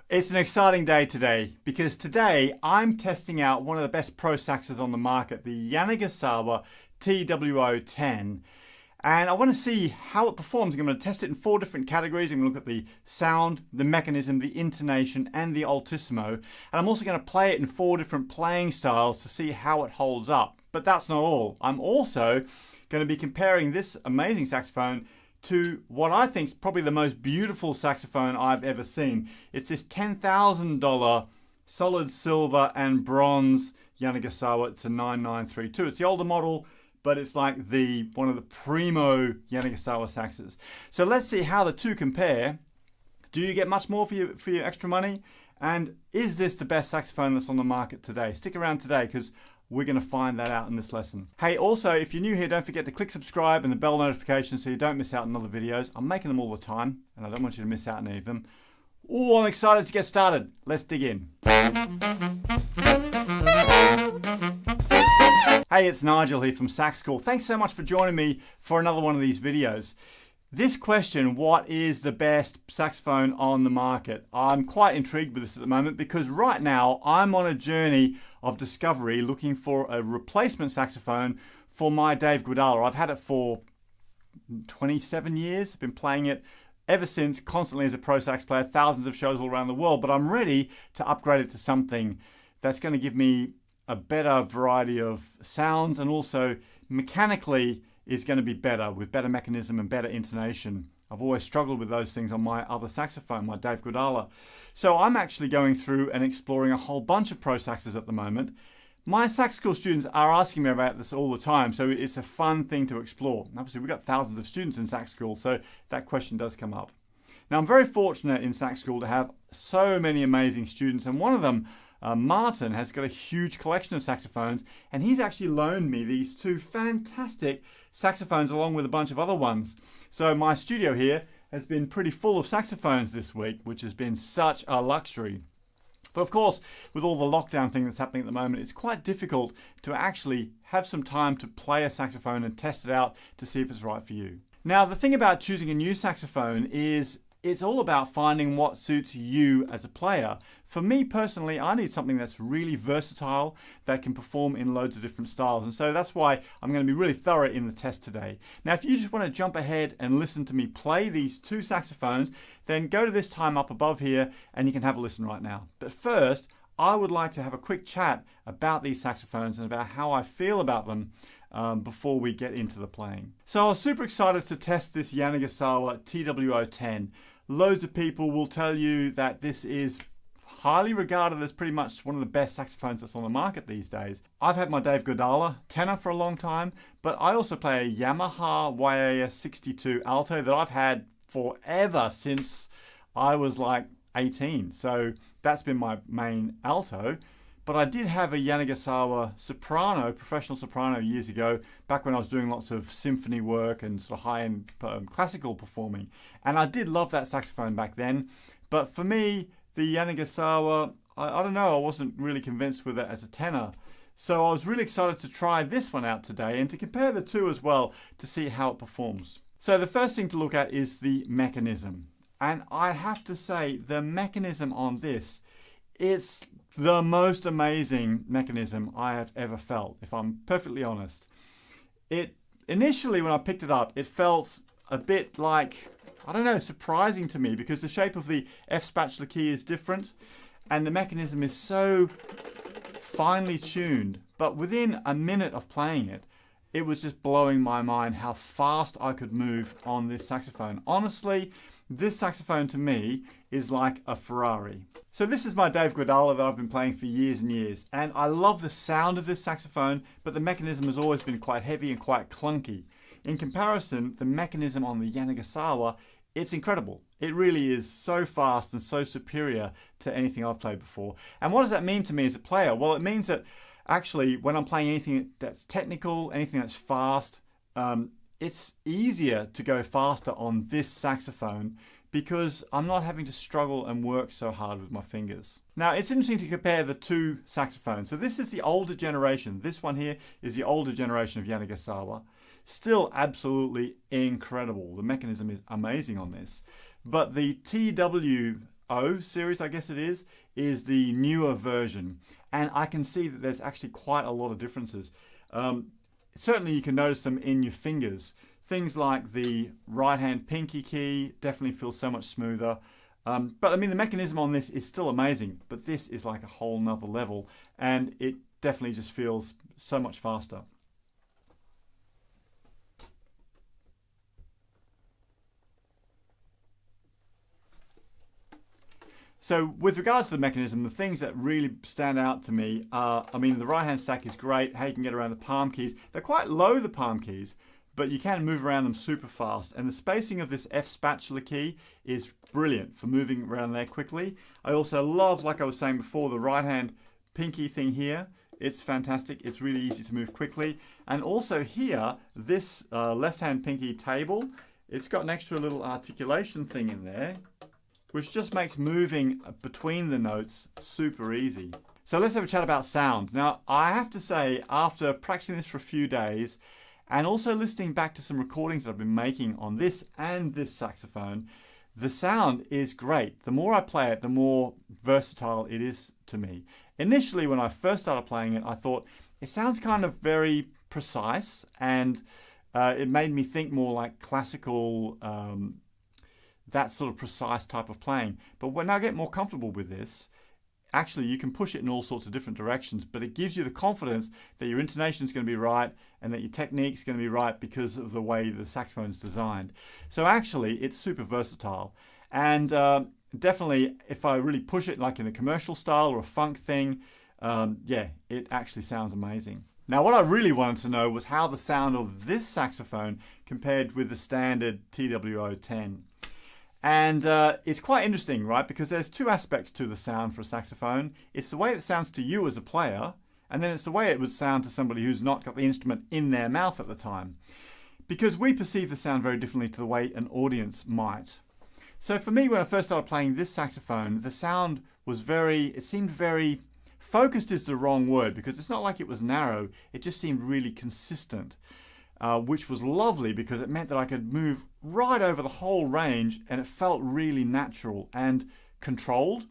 It's an exciting day today because today I'm testing out one of the best pro saxes on the market, the Yanagisawa TWO10. And I want to see how it performs. I'm going to test it in 4 different categories. I'm going to look at the sound, the mechanism, the intonation, and the altissimo. And I'm also going to play it in 4 different playing styles to see how it holds up. But that's not all. I'm also going to be comparing this amazing saxophone to what I think is probably the most beautiful saxophone I've ever seen. It's this $10,000 solid silver and bronze Yanagisawa. It's a 9932. It's the older model, but it's like one of the primo Yanagisawa saxes. So let's see how the two compare. Do you get much more for your extra money? And is this the best saxophone that's on the market today? Stick around today because we're going to find that out in this lesson. Hey, also, if you're new here, don't forget to click subscribe and the bell notification so you don't miss out on other videos. I'm making them all the time, and I don't want you to miss out on any of them. Oh, I'm excited to get started. Let's dig in. Hey, it's Nigel here from Sax School. Thanks so much for joining me for another one of these videos. This question, what is the best saxophone on the market? I'm quite intrigued with this at the moment because right now I'm on a journey of discovery looking for a replacement saxophone for my Dave Guidala. I've had it for 27 years. I've been playing it ever since, constantly as a pro sax player, thousands of shows all around the world, but I'm ready to upgrade it to something that's going to give me a better variety of sounds and also mechanically is going to be better with better mechanism and better intonation. I've always struggled with those things on my other saxophone, my Dave Guidala. So I'm actually going through and exploring a whole bunch of pro saxes at the moment. My Sax School students are asking me about this all the time, so it's a fun thing to explore. Obviously, we've got thousands of students in Sax School, so that question does come up. Now, I'm very fortunate in Sax School to have so many amazing students, and one of them, Martin, has got a huge collection of saxophones, and he's actually loaned me these 2 fantastic saxophones along with a bunch of other ones. So my studio here has been pretty full of saxophones this week, which has been such a luxury. But of course, with all the lockdown thing that's happening at the moment, it's quite difficult to actually have some time to play a saxophone and test it out to see if it's right for you. Now, the thing about choosing a new saxophone is it's all about finding what suits you as a player. For me personally, I need something that's really versatile, that can perform in loads of different styles. And so that's why I'm going to be really thorough in the test today. Now, if you just want to jump ahead and listen to me play these 2 saxophones, then go to this time up above here and you can have a listen right now. But first, I would like to have a quick chat about these saxophones and about how I feel about them before we get into the playing. So I was super excited to test this Yanagisawa TWO10. Loads of people will tell you that this is highly regarded as pretty much one of the best saxophones that's on the market these days. I've had my Dave Guidala tenor for a long time, but I also play a Yamaha YAS62 alto that I've had forever since I was like 18. So that's been my main alto. But I did have a Yanagisawa soprano, professional soprano years ago, back when I was doing lots of symphony work and sort of high-end classical performing. And I did love that saxophone back then. But for me, the Yanagisawa, I don't know, I wasn't really convinced with it as a tenor. So I was really excited to try this one out today and to compare the 2 as well to see how it performs. So the first thing to look at is the mechanism. And I have to say, the mechanism on this, it's the most amazing mechanism I have ever felt, if I'm perfectly honest. Initially, when I picked it up, it felt a bit like, I don't know, surprising to me because the shape of the F spatula key is different and the mechanism is so finely tuned. But within a minute of playing it, it was just blowing my mind how fast I could move on this saxophone. Honestly, this saxophone to me is like a Ferrari. So this is my Dave Guidala that I've been playing for years and years, and I love the sound of this saxophone, but the mechanism has always been quite heavy and quite clunky. In comparison, the mechanism on the Yanagisawa, it's incredible. It really is so fast and so superior to anything I've played before. And what does that mean to me as a player? Well, it means that actually when I'm playing anything that's technical, anything that's fast, it's easier to go faster on this saxophone because I'm not having to struggle and work so hard with my fingers. Now, it's interesting to compare the 2 saxophones. So this is the older generation. This one here is the older generation of Yanagisawa. Still absolutely incredible. The mechanism is amazing on this. But the TWO10 TWO10 series, I guess it is the newer version. And I can see that there's actually quite a lot of differences. Certainly you can notice them in your fingers. Things like the right hand pinky key definitely feels so much smoother. But I mean, the mechanism on this is still amazing, but this is like a whole nother level, and it definitely just feels so much faster. So with regards to the mechanism, the things that really stand out to me are, I mean, the right hand stack is great, how you can get around the palm keys. They're quite low, the palm keys, but you can move around them super fast. And the spacing of this F spatula key is brilliant for moving around there quickly. I also love, like I was saying before, the right hand pinky thing here. It's fantastic. It's really easy to move quickly. And also here, this left hand pinky table, it's got an extra little articulation thing in there, which just makes moving between the notes super easy. So let's have a chat about sound. Now, I have to say, after practicing this for a few days, and also listening back to some recordings that I've been making on this and this saxophone, the sound is great. The more I play it, the more versatile it is to me. Initially, when I first started playing it, I thought it sounds kind of very precise, and it made me think more like classical, that sort of precise type of playing. But when I get more comfortable with this, actually you can push it in all sorts of different directions, but it gives you the confidence that your intonation is going to be right and that your technique is going to be right because of the way the saxophone is designed. So actually it's super versatile, and definitely if I really push it like in a commercial style or a funk thing, yeah, it actually sounds amazing. Now what I really wanted to know was how the sound of this saxophone compared with the standard TWO10. And it's quite interesting, right? Because there's two aspects to the sound for a saxophone. It's the way it sounds to you as a player, and then it's the way it would sound to somebody who's not got the instrument in their mouth at the time. Because we perceive the sound very differently to the way an audience might. So for me, when I first started playing this saxophone, the sound was it seemed very, focused is the wrong word, because it's not like it was narrow, it just seemed really consistent. Which was lovely because it meant that I could move right over the whole range, and it felt really natural and controlled.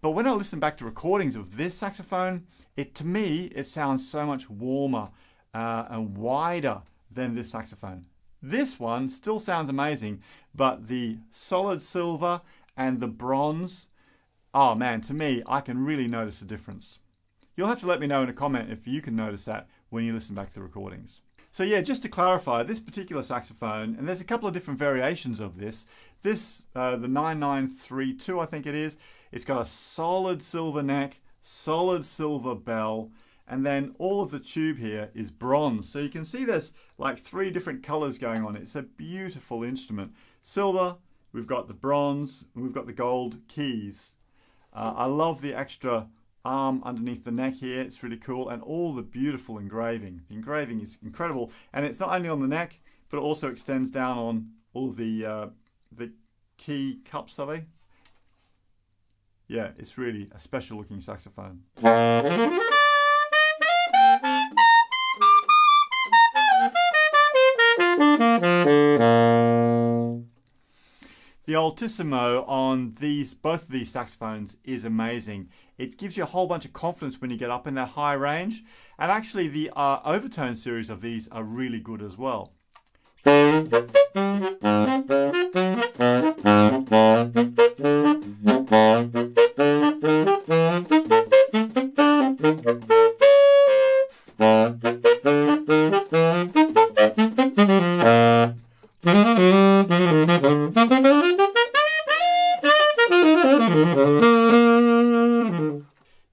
But when I listen back to recordings of this saxophone, to me it sounds so much warmer and wider than this saxophone. This one still sounds amazing, but the solid silver and the bronze, oh man, to me I can really notice a difference. You'll have to let me know in a comment if you can notice that when you listen back to the recordings. So yeah, just to clarify, this particular saxophone, and there's a couple of different variations of this. The 9932, I think it is, it's got a solid silver neck, solid silver bell, and then all of the tube here is bronze. So you can see there's like 3 different colors going on. It's a beautiful instrument. Silver, we've got the bronze, and we've got the gold keys. I love the extra arm underneath the neck here. It's really cool, and all the beautiful engraving. The engraving is incredible, and it's not only on the neck, but it also extends down on all of the key cups, are they? Yeah, it's really a special looking saxophone. The altissimo on both of these saxophones is amazing. It gives you a whole bunch of confidence when you get up in that high range. And actually the overtone series of these are really good as well.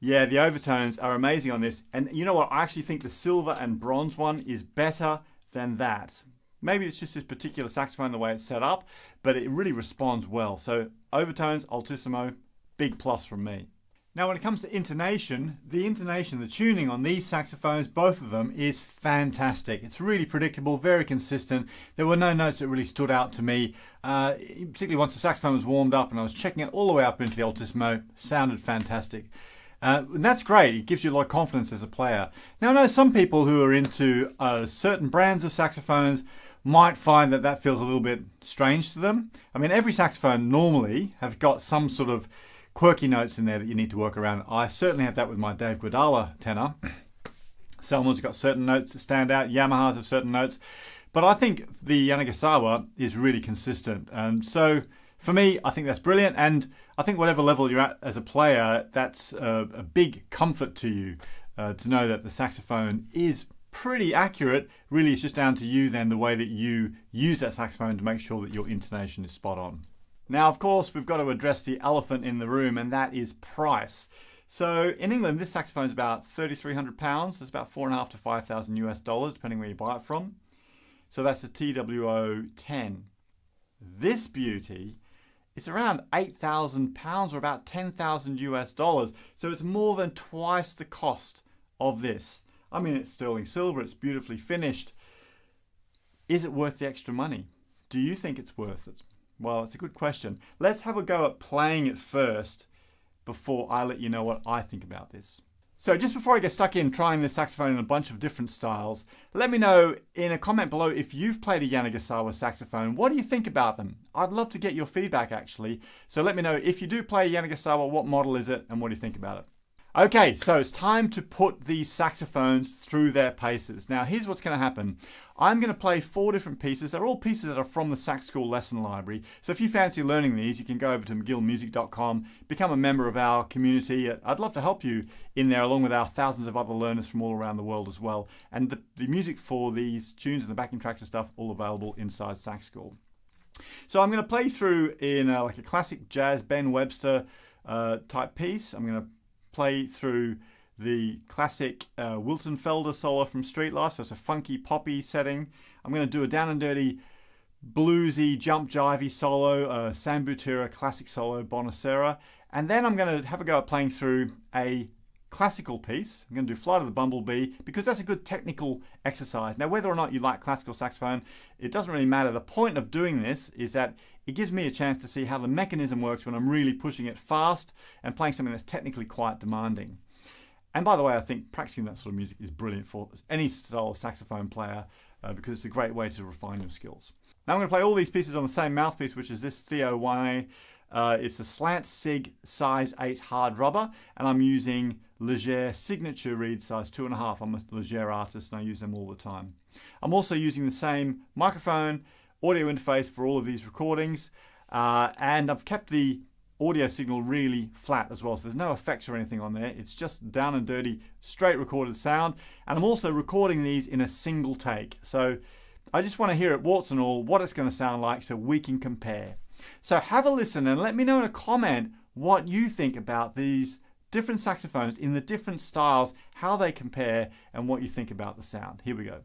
Yeah, the overtones are amazing on this, and you know what, I actually think the silver and bronze one is better than that. Maybe it's just this particular saxophone, the way it's set up, but it really responds well. So overtones, altissimo, big plus from me. Now when it comes to intonation, the tuning on these saxophones, both of them, is fantastic. It's really predictable, very consistent. There were no notes that really stood out to me, particularly once the saxophone was warmed up and I was checking it all the way up into the altissimo. Sounded fantastic. And that's great. It gives you a lot of confidence as a player. Now I know some people who are into certain brands of saxophones might find that feels a little bit strange to them. I mean, every saxophone normally have got some sort of quirky notes in there that you need to work around. I certainly have that with my Dave Guadala tenor. Selma's got certain notes that stand out, Yamahas have certain notes, but I think the Yanagisawa is really consistent. So for me, I think that's brilliant, and I think whatever level you're at as a player, that's a big comfort to you to know that the saxophone is pretty accurate. Really, it's just down to you then, the way that you use that saxophone to make sure that your intonation is spot on. Now, of course, we've got to address the elephant in the room, and that is price. So in England, this saxophone is about £3,300. That's about $4,500 to $5,000 depending where you buy it from. So that's the TWO10. This beauty, it's around £8,000 or about $10,000. So it's more than twice the cost of this. I mean, it's sterling silver, it's beautifully finished. Is it worth the extra money? Do you think it's worth it? Well, it's a good question. Let's have a go at playing it first before I let you know what I think about this. So just before I get stuck in trying this saxophone in a bunch of different styles, let me know in a comment below if you've played a Yanagisawa saxophone. What do you think about them? I'd love to get your feedback actually. So let me know if you do play a Yanagisawa, what model is it and what do you think about it? Okay, so it's time to put these saxophones through their paces. Now here's what's going to happen. I'm going to play 4 different pieces. They're all pieces that are from the Sax School lesson library. So if you fancy learning these, you can go over to mcgillmusic.com, become a member of our community. I'd love to help you in there along with our thousands of other learners from all around the world as well. And the music for these tunes and the backing tracks and stuff, all available inside Sax School. So I'm going to play through in like a classic jazz Ben Webster type piece. I'm going to play through the classic Wilton Felder solo from Street Life, so it's a funky poppy setting. I'm going to do a down and dirty bluesy jump jivey solo, Sambutira classic solo, Bonacera, and then I'm going to have a go at playing through a classical piece. I'm going to do Flight of the Bumblebee because that's a good technical exercise. Now whether or not you like classical saxophone, it doesn't really matter. The point of doing this is that it gives me a chance to see how the mechanism works when I'm really pushing it fast and playing something that's technically quite demanding. And by the way, I think practicing that sort of music is brilliant for any style of saxophone player because it's a great way to refine your skills. Now I'm going to play all these pieces on the same mouthpiece, which is this TWO10. It's a slant sig size 8 hard rubber, and I'm using Leger signature reed size 2.5. I'm a Leger artist and I use them all the time. I'm also using the same microphone, audio interface for all of these recordings, and I've kept the audio signal really flat as well, so there's no effects or anything on there. It's just down and dirty, straight recorded sound, and I'm also recording these in a single take. So I just want to hear it warts and all what it's going to sound like so we can compare. So have a listen and let me know in a comment what you think about these different saxophones in the different styles, how they compare, and what you think about the sound. Here we go.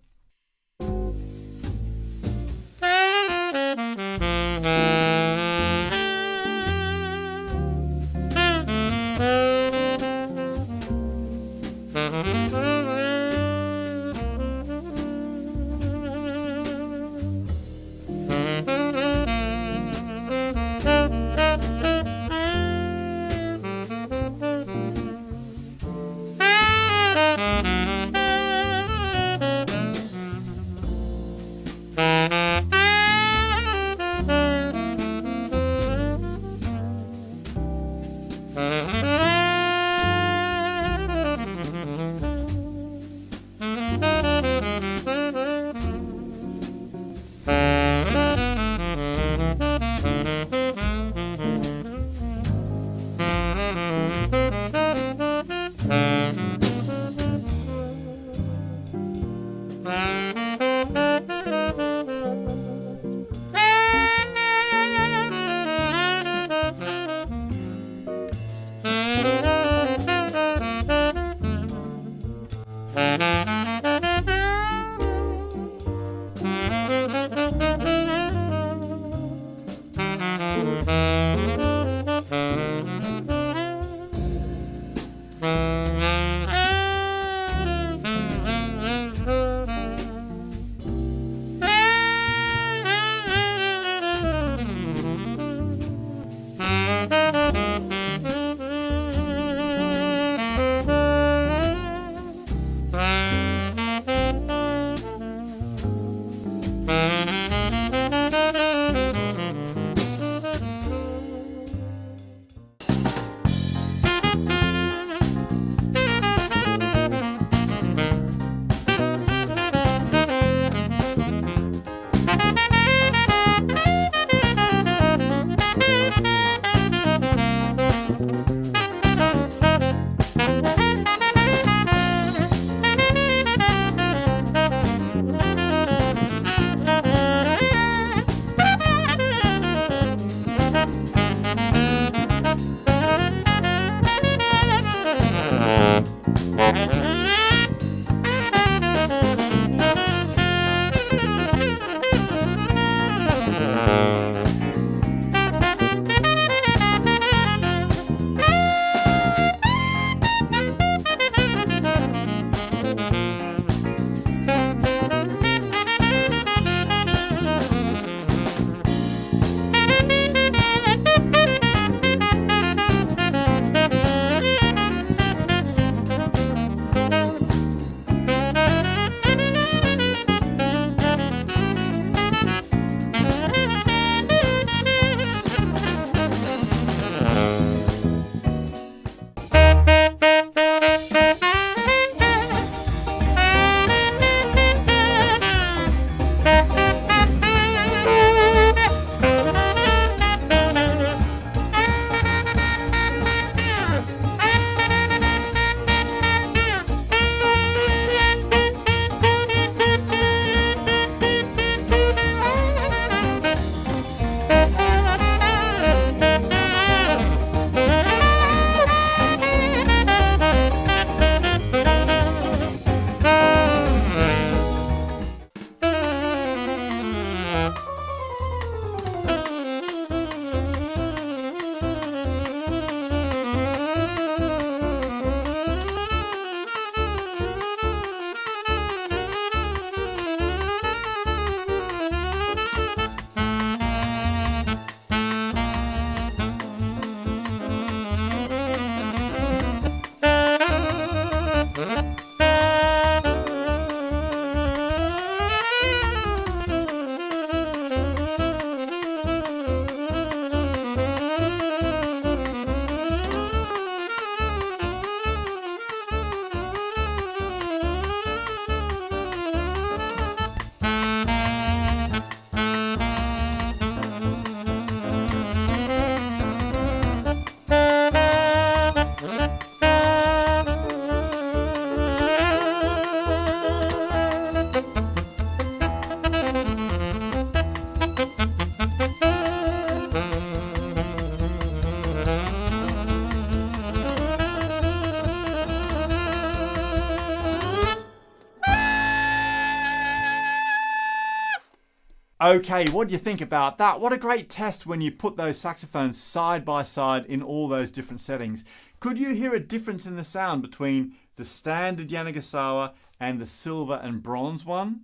Okay, what do you think about that? What a great test when you put those saxophones side by side in all those different settings. Could you hear a difference in the sound between the standard Yanagisawa and the silver and bronze one?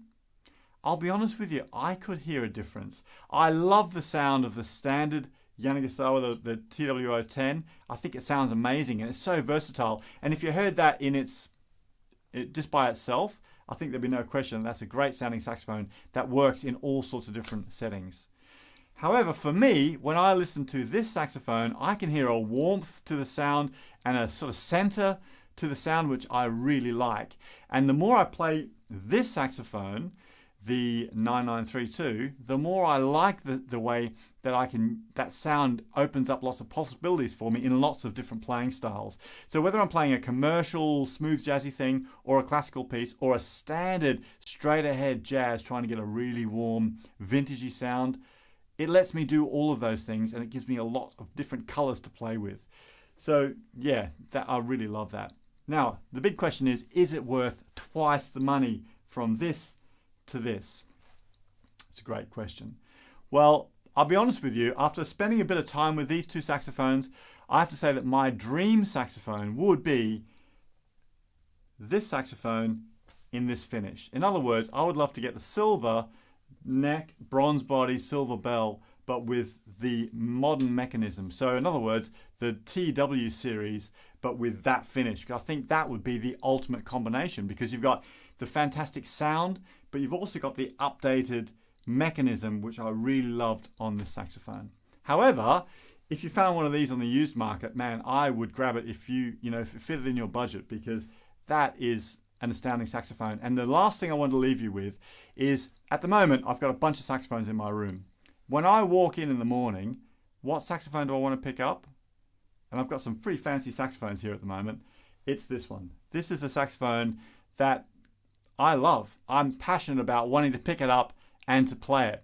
I'll be honest with you, I could hear a difference. I love the sound of the standard Yanagisawa, the TWO10. I think it sounds amazing and it's so versatile. And if you heard that in just by itself, I think there'd be no question that's a great sounding saxophone that works in all sorts of different settings. However, for me, when I listen to this saxophone, I can hear a warmth to the sound and a sort of center to the sound, which I really like. And the more I play this saxophone, the 9932, the more I like the way that that sound opens up lots of possibilities for me in lots of different playing styles. So whether I'm playing a commercial, smooth jazzy thing, or a classical piece, or a standard straight ahead jazz trying to get a really warm, vintagey sound, it lets me do all of those things and it gives me a lot of different colors to play with. So yeah, I really love that. Now, the big question is it worth twice the money from this to this? It's a great question. Well, I'll be honest with you, after spending a bit of time with these two saxophones, I have to say that my dream saxophone would be this saxophone in this finish. In other words, I would love to get the silver neck, bronze body, silver bell, but with the modern mechanism. So in other words, the TW series, but with that finish. Because I think that would be the ultimate combination, because you've got the fantastic sound, but you've also got the updated mechanism, which I really loved on this saxophone. However, if you found one of these on the used market, man, I would grab it if if it fitted in your budget, because that is an astounding saxophone. And the last thing I want to leave you with is, at the moment, I've got a bunch of saxophones in my room. When I walk in the morning, what saxophone do I want to pick up? and I've got some pretty fancy saxophones here at the moment, it's this one. This is a saxophone that I love. I'm passionate about wanting to pick it up and to play it.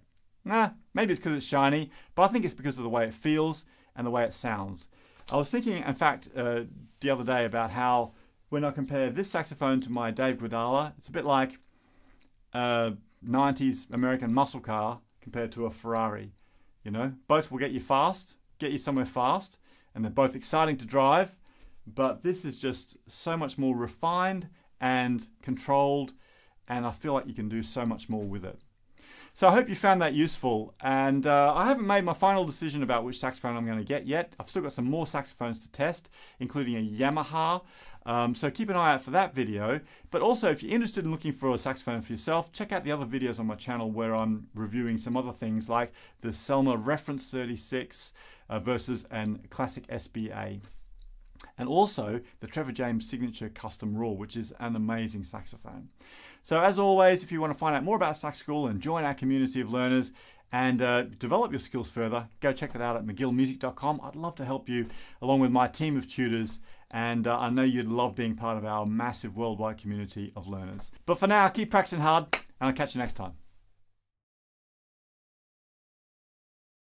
Maybe it's because it's shiny, but I think it's because of the way it feels and the way it sounds. I was thinking, in fact, the other day about how when I compare this saxophone to my Dave Guadala, it's a bit like a 90s American muscle car compared to a Ferrari. You know, both will get you somewhere fast, and they're both exciting to drive, but this is just so much more refined and controlled, and I feel like you can do so much more with it. So I hope you found that useful, and I haven't made my final decision about which saxophone I'm going to get yet. I've still got some more saxophones to test, including a Yamaha, so keep an eye out for that video. But also, if you're interested in looking for a saxophone for yourself, check out the other videos on my channel where I'm reviewing some other things like the Selmer Reference 36 versus a classic SBA. And also the Trevor James Signature Custom Raw, which is an amazing saxophone. So as always, if you want to find out more about Sax School and join our community of learners and develop your skills further, go check that out at mcgillmusic.com. I'd love to help you along with my team of tutors, and I know you'd love being part of our massive worldwide community of learners. But for now, keep practicing hard, and I'll catch you next time.